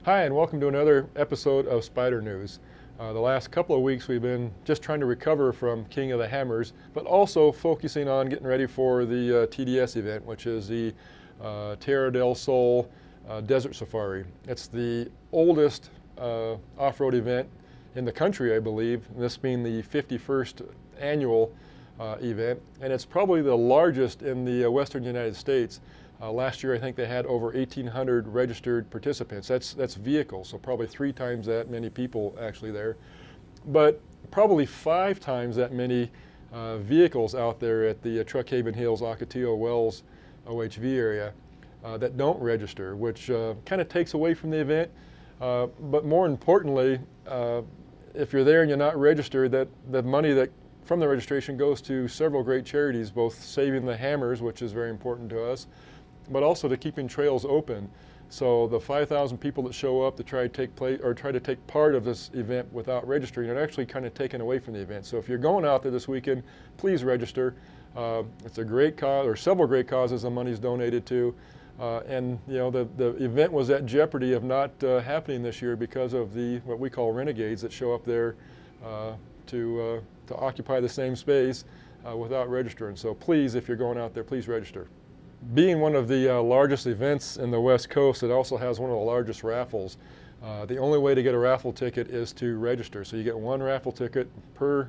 Hi, and welcome to another episode of Spyder News. The last couple of weeks we've been just trying to recover from King of the Hammers, but also focusing on getting ready for the TDS event, which is the Tierra del Sol Desert Safari. It's the oldest off-road event in the country, I believe, this being the 51st annual event, and it's probably the largest in the western United States. Last year, I think they had over 1,800 registered participants. That's vehicles, so probably 3 times that many people actually there. But probably 5 times that many vehicles out there at the Truckhaven Hills, Ocotillo Wells OHV area that don't register, which kind of takes away from the event. But more importantly, if you're there and you're not registered, that the money that from the registration goes to several great charities, both saving the hammers, which is very important to us, but also to keeping trails open. So the 5,000 people that show up to try to take part of this event without registering are actually kind of taken away from the event. So if you're going out there this weekend, please register. It's a great cause, or several great causes the money's donated to. And you know, the event was at jeopardy of not happening this year because of what we call renegades that show up there to occupy the same space without registering. So please, if you're going out there, please register. Being one of the largest events in the West Coast, it also has one of the largest raffles. The only way to get a raffle ticket is to register. So you get 1 raffle ticket per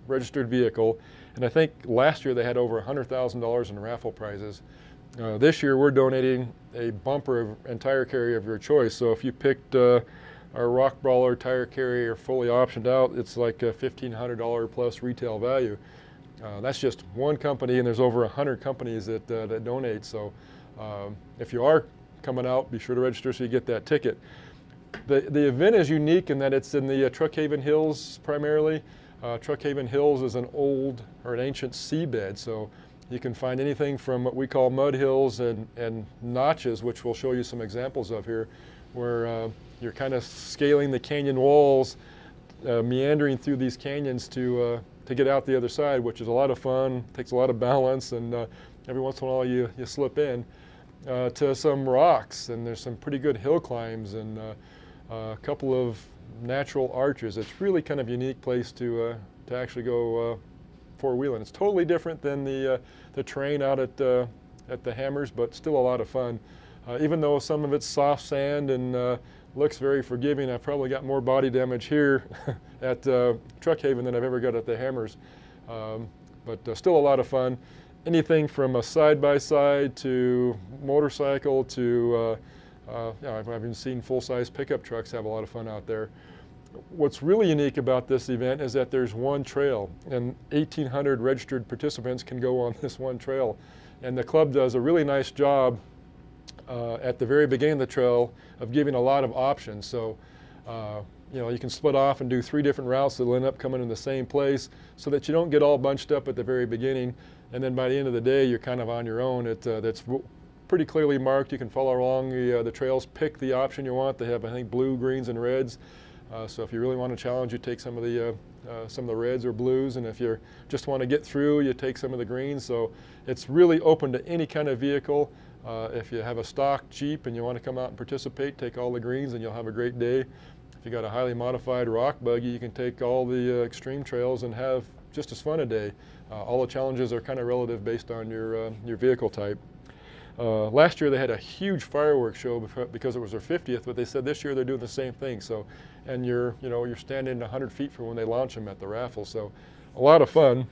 registered vehicle. And I think last year they had over $100,000 in raffle prizes. This year we're donating a bumper and tire carrier of your choice. So if you picked our Rock Brawler tire carrier fully optioned out, it's like a $1,500 plus retail value. That's just one company, and there's over 100 companies that donate. So if you are coming out, be sure to register so you get that ticket. The event is unique in that it's in the Truckhaven Hills primarily. Truckhaven Hills is an ancient seabed, so you can find anything from what we call mud hills and notches, which we'll show you some examples of here, where you're kind of scaling the canyon walls, meandering through these canyons to get out the other side, which is a lot of fun, takes a lot of balance, and every once in a while you slip in to some rocks, and there's some pretty good hill climbs and a couple of natural arches. It's really kind of a unique place to actually go four-wheeling. It's totally different than the terrain out at the Hammers, but still a lot of fun. Even though some of it's soft sand and looks very forgiving, I've probably got more body damage here at Truckhaven than I've ever got at the Hammers. But still a lot of fun. Anything from a side-by-side to motorcycle to, I've even seen full-size pickup trucks have a lot of fun out there. What's really unique about this event is that there's one trail, and 1,800 registered participants can go on this one trail. And the club does a really nice job at the very beginning of the trail of giving a lot of options. So you know, you can split off and do 3 different routes that will end up coming in the same place so that you don't get all bunched up at the very beginning, and then by the end of the day you're kind of on your own. That's pretty clearly marked. You can follow along the trails, pick the option you want. They have, I think, blue, greens, and reds. So if you really want to challenge, you take some of the reds or blues, and if you just want to get through, you take some of the greens. So it's really open to any kind of vehicle. If you have a stock Jeep and you want to come out and participate, take all the greens and you'll have a great day. If you got a highly modified rock buggy, you can take all the extreme trails and have just as fun a day. All the challenges are kind of relative based on your vehicle type. Last year they had a huge fireworks show because it was their 50th, but they said this year they're doing the same thing. So, and you're standing 100 feet from when they launch them at the raffle. So, a lot of fun.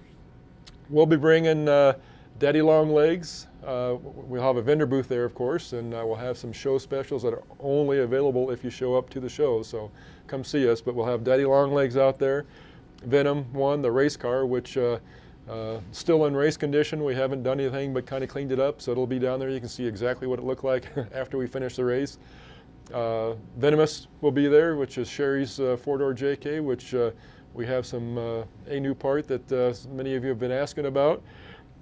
We'll be bringing Daddy Long Legs. We'll have a vendor booth there, of course, and we'll have some show specials that are only available if you show up to the show. So come see us. But we'll have Daddy Long Legs out there. Venom 1, the race car, which still in race condition. We haven't done anything but kind of cleaned it up, so it'll be down there. You can see exactly what it looked like after we finish the race. Venomous will be there, which is Sherry's 4-door JK, which we have a new part that many of you have been asking about.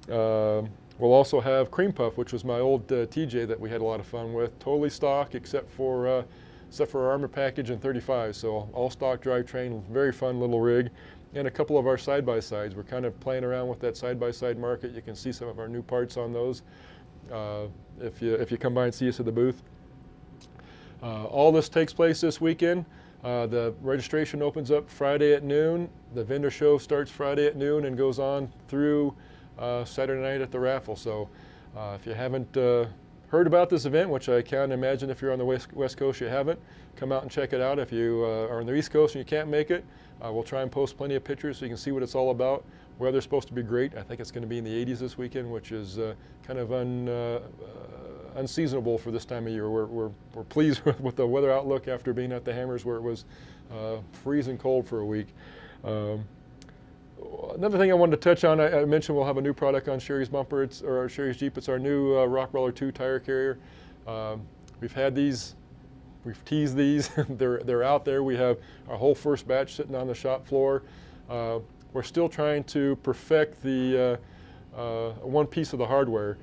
We'll also have Cream Puff, which was my old TJ that we had a lot of fun with. Totally stock except for our armor package and 35. So all stock drivetrain, very fun little rig. And a couple of our side-by-sides. We're kind of playing around with that side-by-side market. You can see some of our new parts on those if you come by and see us at the booth. All this takes place this weekend. The registration opens up Friday at noon. The vendor show starts Friday at noon and goes on through Saturday night at the raffle. So if you haven't heard about this event, which I can't imagine if you're on the West Coast you haven't, come out and check it out. If you are on the East Coast and you can't make it, we'll try and post plenty of pictures so you can see what it's all about. Weather's supposed to be great. I think it's going to be in the 80s this weekend, which is kind of unseasonable for this time of year. We're pleased with the weather outlook after being at the Hammers where it was freezing cold for a week. Another thing I wanted to touch on, I mentioned we'll have a new product on Sherry's bumper, or Sherry's Jeep. It's our new Rockroller 2 tire carrier. We've had these, we've teased these. they're out there. We have our whole first batch sitting on the shop floor. We're still trying to perfect the one piece of the hardware.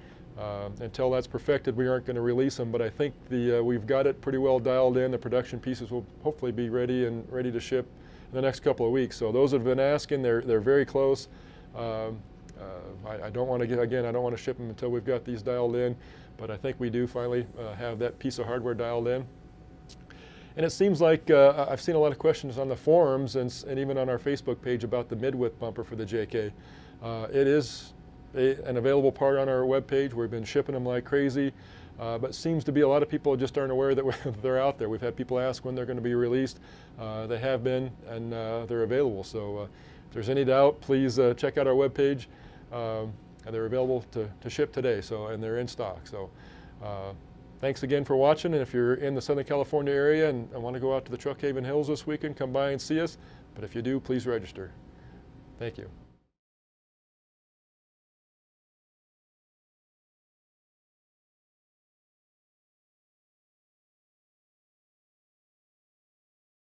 Until that's perfected, we aren't going to release them, but I think we've got it pretty well dialed in. The production pieces will hopefully be ready to ship in the next couple of weeks. So those that have been asking, they're very close. I don't want to I don't want to ship them until we've got these dialed in, but I think we do finally have that piece of hardware dialed in. And it seems like I've seen a lot of questions on the forums and even on our Facebook page about the mid-width bumper for the JK. It is an available part on our webpage. We've been shipping them like crazy, but seems to be a lot of people just aren't aware that they're out there. We've had people ask when they're going to be released. They have been, and they're available. So if there's any doubt, please check out our webpage. And they're available to ship today, and they're in stock. So thanks again for watching, and if you're in the Southern California area and want to go out to the Truck Haven Hills this weekend, come by and see us. But if you do, please register. Thank you.